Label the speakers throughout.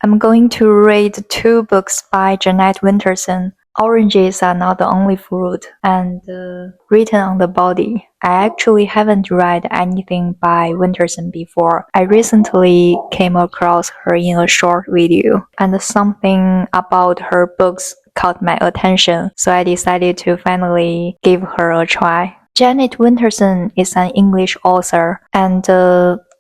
Speaker 1: I'm going to read two books by Jeanette Winterson. Oranges Are Not the Only Fruit and Written on the Body. I actually haven't read anything by Winterson before. I recently came across her in a short video, and something about her books caught my attention, so I decided to finally give her a try. Jeanette Winterson is an English author, and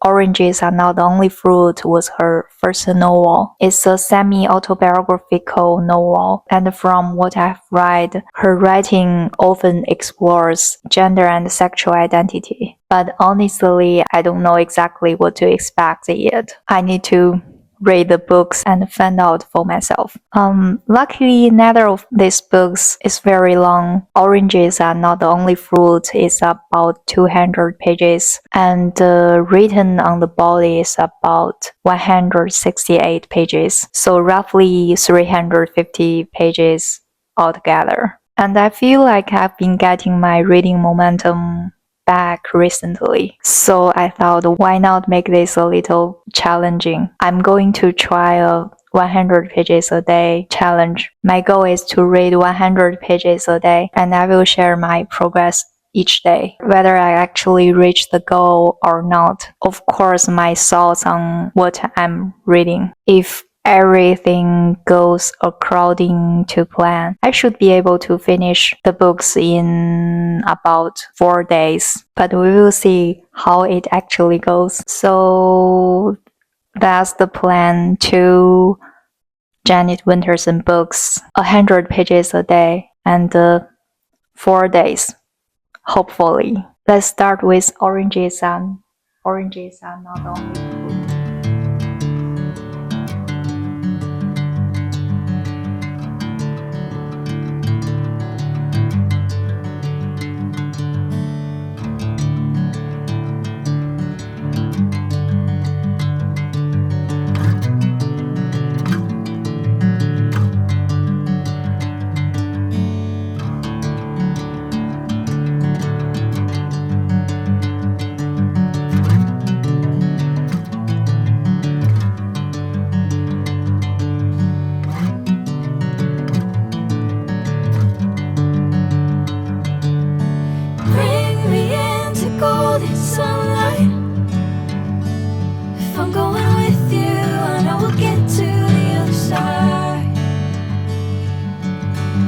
Speaker 1: Oranges Are Not the Only Fruit was her first novel. It's a semi-autobiographical novel, and from what I've read, her writing often explores gender and sexual identity. But honestly, I don't know exactly what to expect yet. I need to read the books and find out for myself. Luckily, neither of these books is very long. Oranges Are Not the Only Fruit is about 200 pages, and Written on the Body is about 168 pages, so roughly 350 pages altogether. And I feel like I've been getting my reading momentum back recently, so I thought, why not make this a little challenging? I'm going to try a 100 pages a day challenge. My goal is to read 100 pages a day, and I will share my progress each day, whether I actually reach the goal or not. Of course, my thoughts on what I'm reading. If everything goes according to plan, I should be able to finish the books in about 4 days, but we will see how it actually goes. So that's the plan. 2 Jeanette Winterson books, 100 pages a day, and 4 days, hopefully. Let's start with Oranges Are Not the Only Fruit.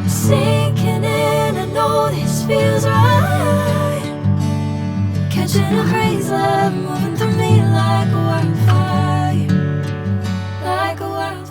Speaker 2: Sinking in, I know this feels right. Catching a breeze, love moving through me like a wildfire, like a wildfire.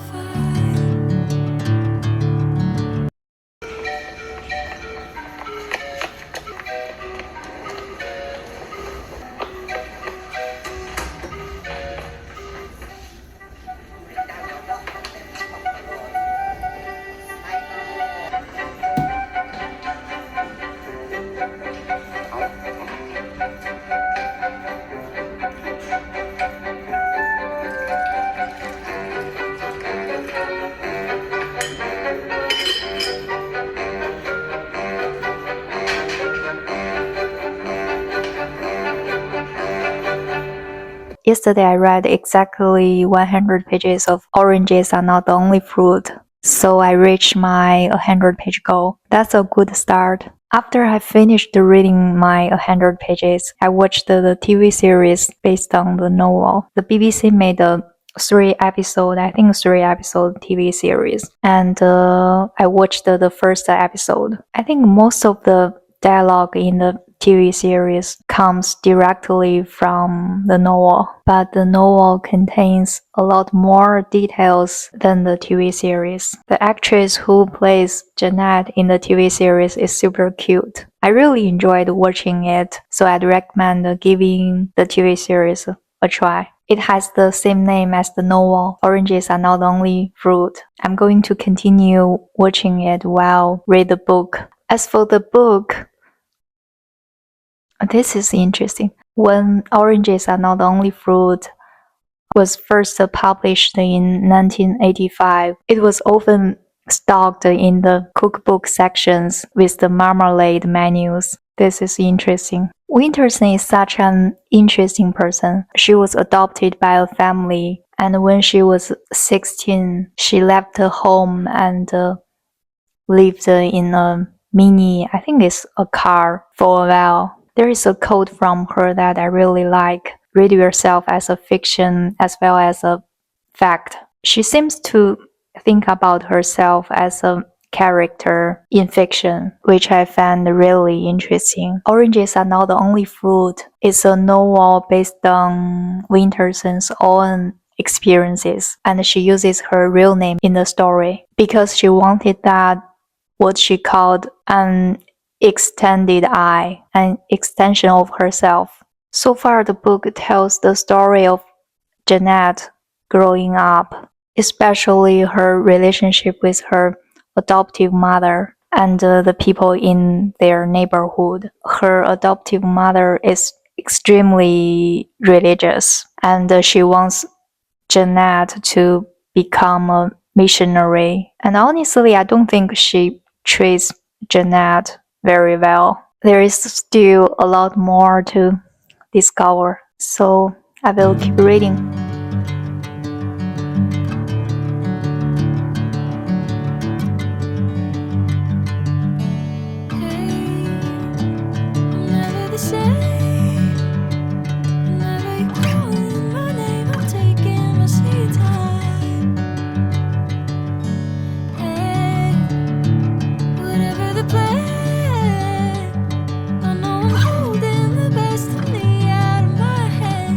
Speaker 1: Yesterday I read exactly 100 pages of Oranges Are Not the Only Fruit, so I reached my 100-page goal. That's a good start. After I finished reading my 100 pages, I watched the TV series based on the novel. The BBC made a 3-episode TV series, and I watched the first episode. I think most of the dialogue in the TV series comes directly from the novel, but the novel contains a lot more details than the TV series. The actress who plays Jeanette in the TV series is super cute. I really enjoyed watching it, so I'd recommend giving the TV series a try. It has the same name as the novel, Oranges Are Not the Only Fruit. I'm going to continue watching it while read the book. As for the book, this is interesting. When Oranges Are Not the Only Fruit was first published in 1985, it was often stocked in the cookbook sections with the marmalade menus. This is interesting. Winterson is such an interesting person. She was adopted by a family And when she was 16, she left her home and lived in a mini, I think it's a car, for a while. There is a quote from her that I really like. Read yourself as a fiction as well as a fact. She seems to think about herself as a character in fiction, which I find really interesting. Oranges Are Not the Only Fruit is a novel based on Winterson's own experiences, and she uses her real name in the story because she wanted that what she called an extended I, an extension of herself. So far, the book tells the story of Jeanette growing up, especially her relationship with her adoptive mother and the people in their neighborhood. Her adoptive mother is extremely religious, and she wants Jeanette to become a missionary. And honestly, I don't think she treats Jeanette very well. There is still a lot more to discover, so I will keep reading.
Speaker 2: Never the same. Whenever you calling my name, I'm taking my sweet time. Hey, whatever the plan, I know I'm holding the best of me out of my head.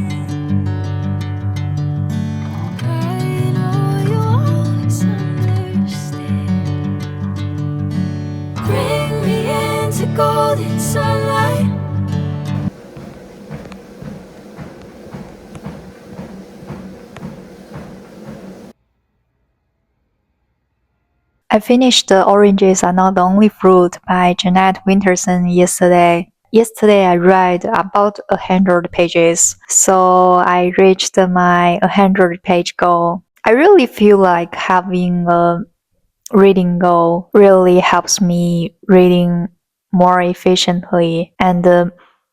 Speaker 2: I know you always understand. Bring me into golden sunlight.
Speaker 1: I finished The Oranges Are Not the Only Fruit by Jeanette Winterson yesterday. Yesterday I read about 100 pages, so I reached my 100-page goal. I really feel like having a reading goal really helps me reading more efficiently and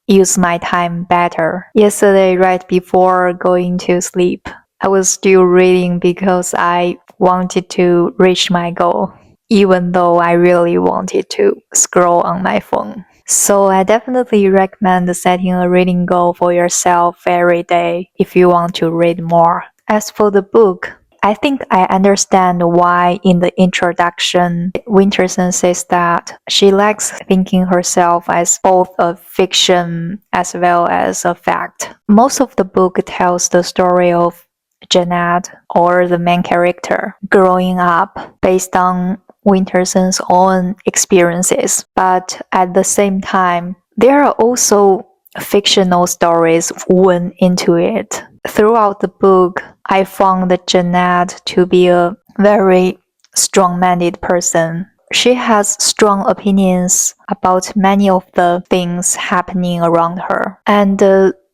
Speaker 1: use my time better. Yesterday, right before going to sleep, I was still reading because I wanted to reach my goal, even though I really wanted to scroll on my phone. So I definitely recommend setting a reading goal for yourself every day if you want to read more. As for the book, I think I understand why in the introduction Winterson says that she likes thinking herself as both a fiction as well as a fact. Most of the book tells the story of Jeanette, or the main character, growing up based on Winterson's own experiences, but at the same time, there are also fictional stories woven into it. Throughout the book, I found Jeanette to be a very strong-minded person. She has strong opinions about many of the things happening around her, and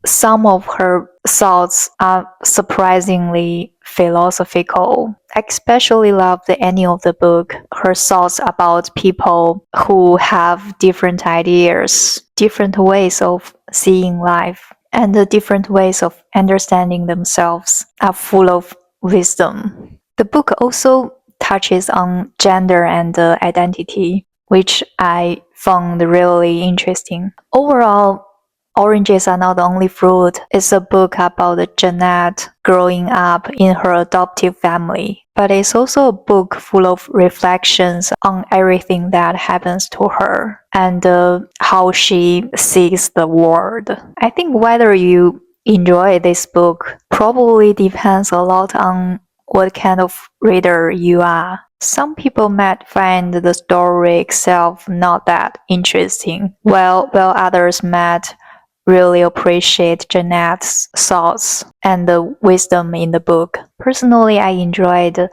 Speaker 1: some of her thoughts are surprisingly philosophical. I especially love the ending of the book, her thoughts about people who have different ideas, different ways of seeing life, and the different ways of understanding themselves are full of wisdom. The book also touches on gender and identity, which I found really interesting. Overall, Oranges Are Not the Only Fruit is a book about Jeanette growing up in her adoptive family, but it's also a book full of reflections on everything that happens to her and how she sees the world. I think whether you enjoy this book probably depends a lot on what kind of reader you are. Some people might find the story itself not that interesting, while others might really appreciate Jeanette's thoughts and the wisdom in the book. Personally, I enjoyed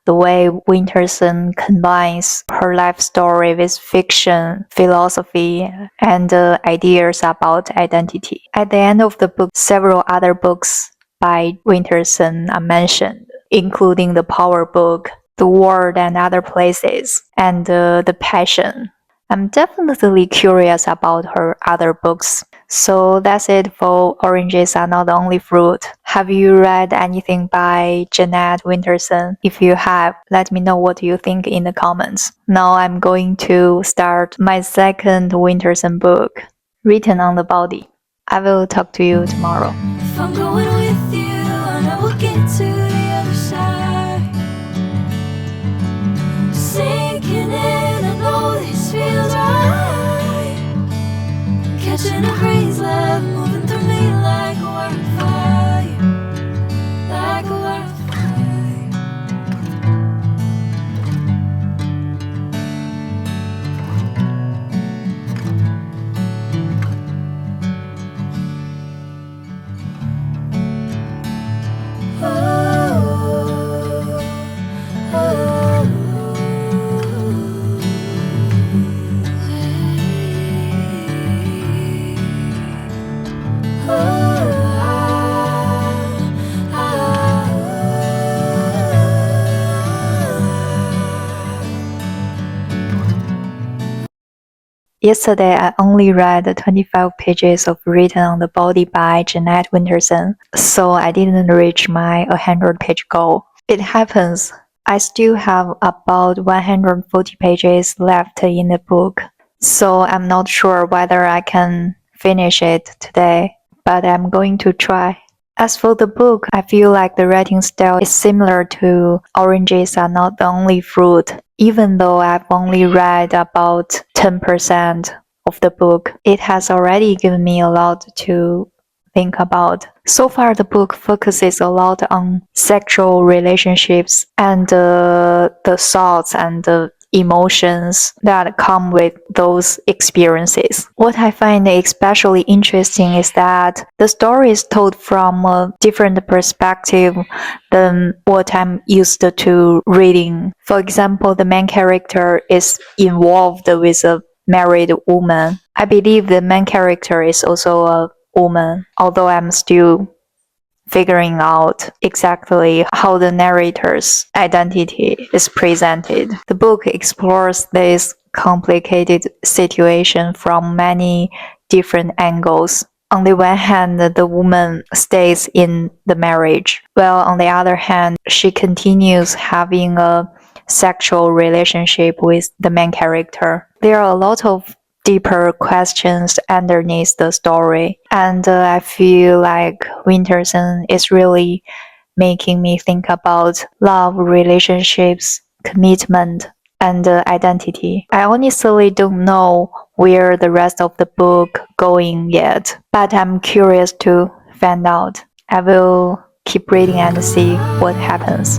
Speaker 1: the way Winterson combines her life story with fiction, philosophy, and ideas about identity. At the end of the book, several other books by Winterson are mentioned, including the Power Book, The World and Other Places, and The Passion. I'm definitely curious about her other books, So that's it for Oranges Are Not the Only Fruit. Have you read anything by Jeanette Winterson? If you have, let me know what you think in the comments. Now I'm going to start my second Winterson book, Written on the Body. I will talk to you tomorrow.
Speaker 2: If I'm going with you, I know we'll get to the other side. Sinking in, I know this feels right. Catching a breeze, love moving through me like a wildfire, like a wildfire.
Speaker 1: Yesterday, I only read 25 pages of Written on the Body by Jeanette Winterson, so I didn't reach my 100-page goal. It happens. I still have about 140 pages left in the book, so I'm not sure whether I can finish it today, but I'm going to try. As for the book, I feel like the writing style is similar to Oranges Are Not the Only Fruit. Even though I've only read about 10% of the book, it has already given me a lot to think about. So far, the book focuses a lot on sexual relationships and the thoughts and the emotions that come with those experiences. What I find especially interesting is that the story is told from a different perspective than what I'm used to reading. For example, the main character is involved with a married woman. I believe the main character is also a woman, although I'm still figuring out exactly how the narrator's identity is presented. The book explores this complicated situation from many different angles. On the one hand, the woman stays in the marriage, while on the other hand, she continues having a sexual relationship with the main character. There are a lot of deeper questions underneath the story, and I feel like Winterson is really making me think about love, relationships, commitment, and identity. I honestly don't know where the rest of the book going yet, but I'm curious to find out. I will keep reading and see what happens.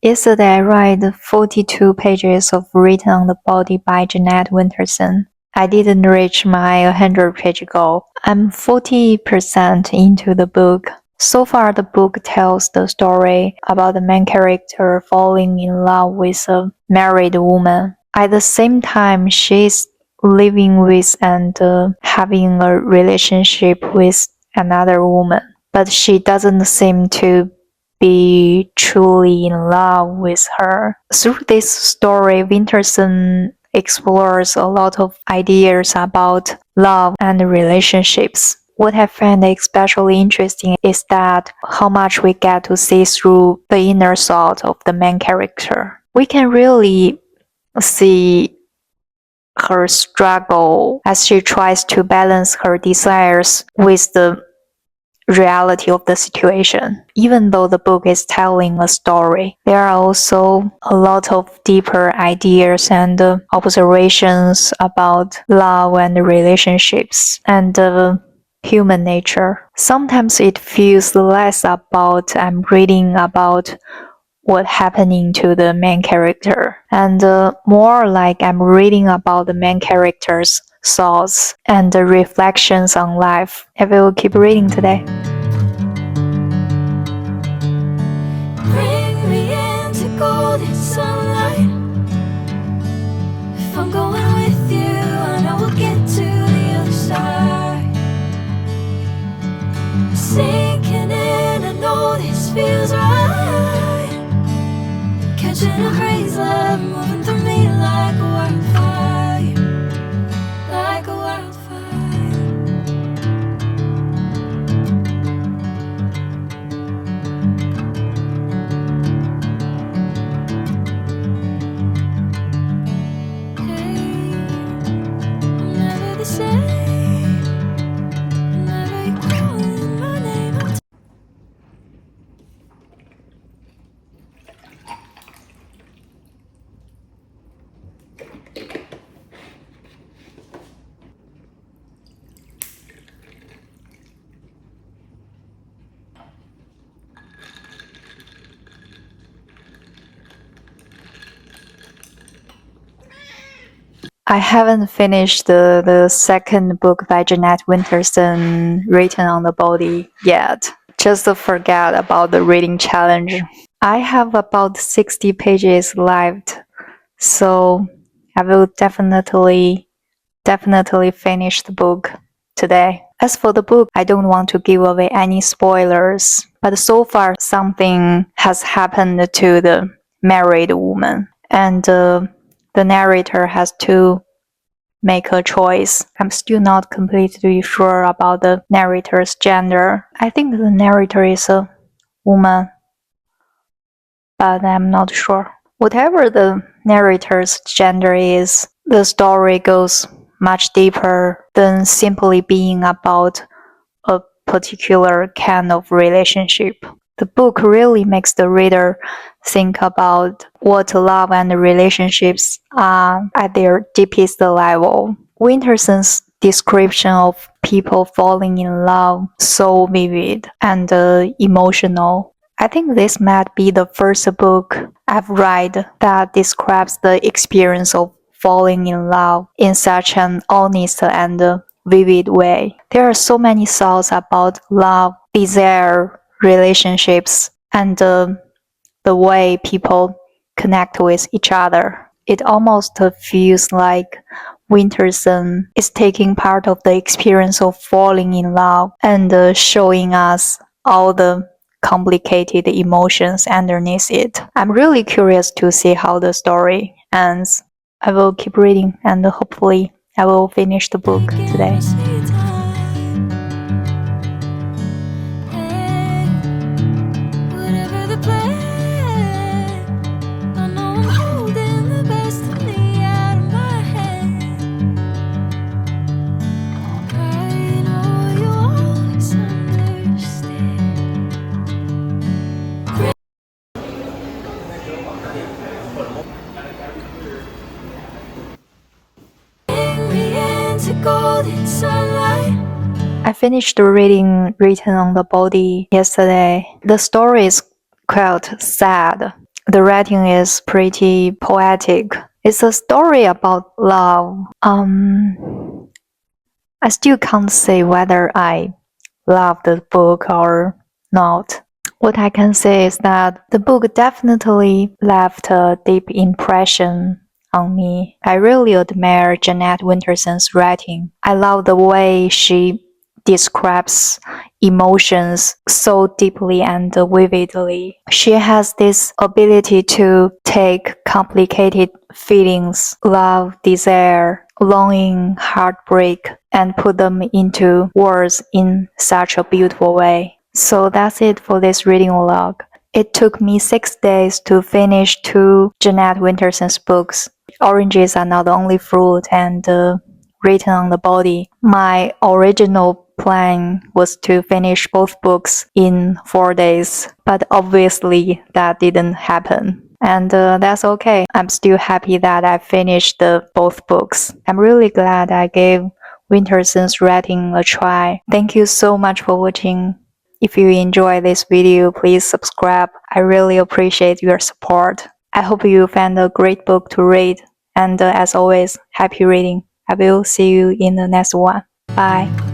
Speaker 1: Yesterday I read 42 pages of Written on the Body by Jeanette Winterson. I didn't reach my 100-page goal. I'm 40% into the book. So far the book tells the story about the main character falling in love with a married woman. At the same time, she's living with and having a relationship with another woman. But she doesn't seem to be truly in love with her. Through this story, Winterson explores a lot of ideas about love and relationships. What I find especially interesting is that how much we get to see through the inner thought of the main character. We can really see her struggle as she tries to balance her desires with the reality of the situation. Even though the book is telling a story, there are also a lot of deeper ideas and observations about love and relationships and human nature. Sometimes it feels less about I'm reading about what happening to the main character and more like I'm reading about the main character's thoughts and the reflections on life. I will keep reading today.
Speaker 2: Bring me into golden sunlight. If I'm going with you, I know we'll get to the other side. Sinking in, I know this feels right. Catching a breeze, love moving through me like a wildfire, like a wildfire. Hey, I'm never the same. Whenever you're calling my name, I'm
Speaker 1: I haven't finished the second book by Jeanette Winterson, Written on the Body, yet. Just forget about the reading challenge. I have about 60 pages left, so I will definitely finish the book today. As for the book, I don't want to give away any spoilers, but so far something has happened to the married woman, and the narrator has to make a choice. I'm still not completely sure about the narrator's gender. I think the narrator is a woman, but I'm not sure. Whatever the narrator's gender is, the story goes much deeper than simply being about a particular kind of relationship. The book really makes the reader think about what love and relationships are at their deepest level. Winterson's description of people falling in love so vivid and emotional. I think this might be the first book I've read that describes the experience of falling in love in such an honest and vivid way. There are so many thoughts about love, desire, relationships, and the way people connect with each other. It almost feels like Winterson is taking part of the experience of falling in love and showing us all the complicated emotions underneath it. I'm really curious to see how the story ends. I will keep reading and hopefully I will finish the book today.
Speaker 2: whatever the plan, I know I'm holding the best of me out of my hand. I know you always understand. Bring me into golden sunlight.
Speaker 1: I finished reading Written on the Body yesterday. The story is quite sad. The writing is pretty poetic. It's a story about love. I still can't say whether I love the book or not. What I can say is that the book definitely left a deep impression on me. I really admire Jeanette Winterson's writing. I love the way she describes emotions so deeply and vividly. She has this ability to take complicated feelings, love, desire, longing, heartbreak, and put them into words in such a beautiful way. So that's it for this reading vlog. It took me 6 days to finish 2 Jeanette Winterson's books. oranges are not the only fruit and written on the body. My original plan was to finish both books in 4 days, but obviously that didn't happen. And that's okay. I'm still happy that I finished both books. I'm really glad I gave Winterson's writing a try. Thank you so much for watching. If you enjoy this video, please subscribe. I really appreciate your support. I hope you found a great book to read. And as always, happy reading. I will see you in the next one. Bye.